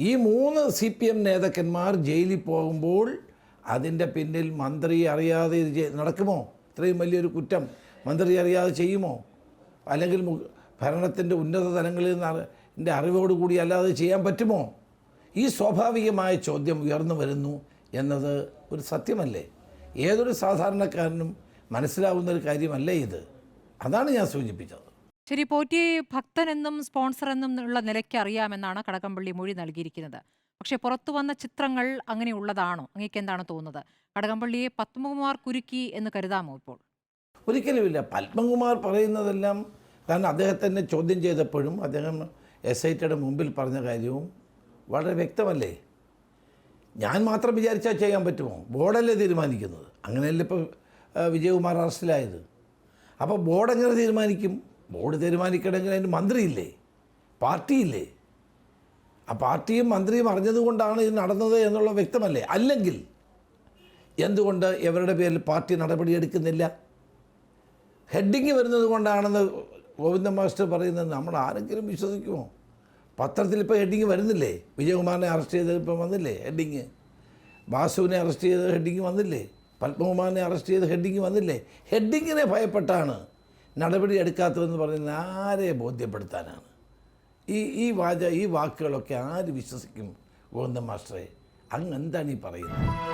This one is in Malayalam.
ഈ 3 CPM നേതാക്കന്മാർ ജയിലിൽ പോകുമ്പോൾ അതിൻ്റെ പിന്നിൽ മന്ത്രി അറിയാതെ ഇത് നടക്കുമോ? ഇത്രയും വലിയൊരു കുറ്റം മന്ത്രി അറിയാതെ ചെയ്യുമോ? അല്ലെങ്കിൽ ഭരണത്തിൻ്റെ ഉന്നത തലങ്ങളിൽ നിന്ന് അറിവോടുകൂടി അല്ലാതെ ചെയ്യാൻ പറ്റുമോ? ഈ സ്വാഭാവികമായ ചോദ്യം ഉയർന്നു വരുന്നു എന്നത് ഒരു സത്യമല്ലേ? ഏതൊരു സാധാരണക്കാരനും മനസ്സിലാവുന്നൊരു കാര്യമല്ലേ ഇത്? അതാണ് ഞാൻ സൂചിപ്പിച്ചത്. ശരി, പോറ്റി ഭക്തനെന്നും സ്പോൺസർ എന്നും ഉള്ള നിലയ്ക്ക് അറിയാമെന്നാണ് കടകംപള്ളി മൊഴി നൽകിയിരിക്കുന്നത്. പക്ഷേ പുറത്തു വന്ന ചിത്രങ്ങൾ അങ്ങനെയുള്ളതാണോ? അങ്ങേക്ക് എന്താണ് തോന്നുന്നത്? കടകംപള്ളിയെ പത്മകുമാർ കുരുക്കി എന്ന് കരുതാമോ ഇപ്പോൾ? ഒരിക്കലുമില്ല. പത്മകുമാർ പറയുന്നതെല്ലാം, കാരണം അദ്ദേഹത്തിനെ ചോദ്യം ചെയ്തപ്പോഴും അദ്ദേഹം SITയുടെ മുമ്പിൽ പറഞ്ഞ കാര്യവും വളരെ വ്യക്തമല്ലേ? ഞാൻ മാത്രം വിചാരിച്ചാൽ ചെയ്യാൻ പറ്റുമോ? ബോർഡല്ലേ തീരുമാനിക്കുന്നത്. അങ്ങനെയല്ലേ ഇപ്പോൾ വിജയകുമാർ അറസ്റ്റിലായത്. അപ്പോൾ ബോർഡ് എങ്ങനെ തീരുമാനിക്കും? ബോർഡ് തീരുമാനിക്കണമെങ്കിൽ അതിന് മന്ത്രിയില്ലേ, പാർട്ടിയില്ലേ? ആ പാർട്ടിയും മന്ത്രിയും അറിഞ്ഞതുകൊണ്ടാണ് ഇത് നടന്നത് എന്നുള്ള വ്യക്തമല്ലേ? അല്ലെങ്കിൽ എന്തുകൊണ്ട് ഇവരുടെ പേരിൽ പാർട്ടി നടപടിയെടുക്കുന്നില്ല? ഹെഡിങ് വരുന്നത് കൊണ്ടാണെന്ന് ഗോവിന്ദൻ മാസ്റ്റർ പറയുന്നത് നമ്മൾ ആരെങ്കിലും വിശ്വസിക്കുമോ? പത്രത്തിൽ ഇപ്പോൾ ഹെഡിങ് വരുന്നില്ലേ? വിജയകുമാറിനെ അറസ്റ്റ് ചെയ്തത് ഇപ്പം വന്നില്ലേ ഹെഡിങ്? വാസുവിനെ അറസ്റ്റ് ചെയ്ത് ഹെഡിങ് വന്നില്ലേ? പത്മകുമാറിനെ അറസ്റ്റ് ചെയ്ത് ഹെഡിങ് വന്നില്ലേ? ഹെഡിങ്ങിനെ ഭയപ്പെട്ടാണ് നടപടി എടുക്കാത്തതെന്ന് പറയുന്നത് ആരെ ബോധ്യപ്പെടുത്താനാണ്? ഈ വാക്കുകളൊക്കെ ആര് വിശ്വസിക്കും? ഗോവിന്ദൻ മാസ്റ്ററെ, അങ്ങ് എന്താണ് ഈ പറയുന്നത്?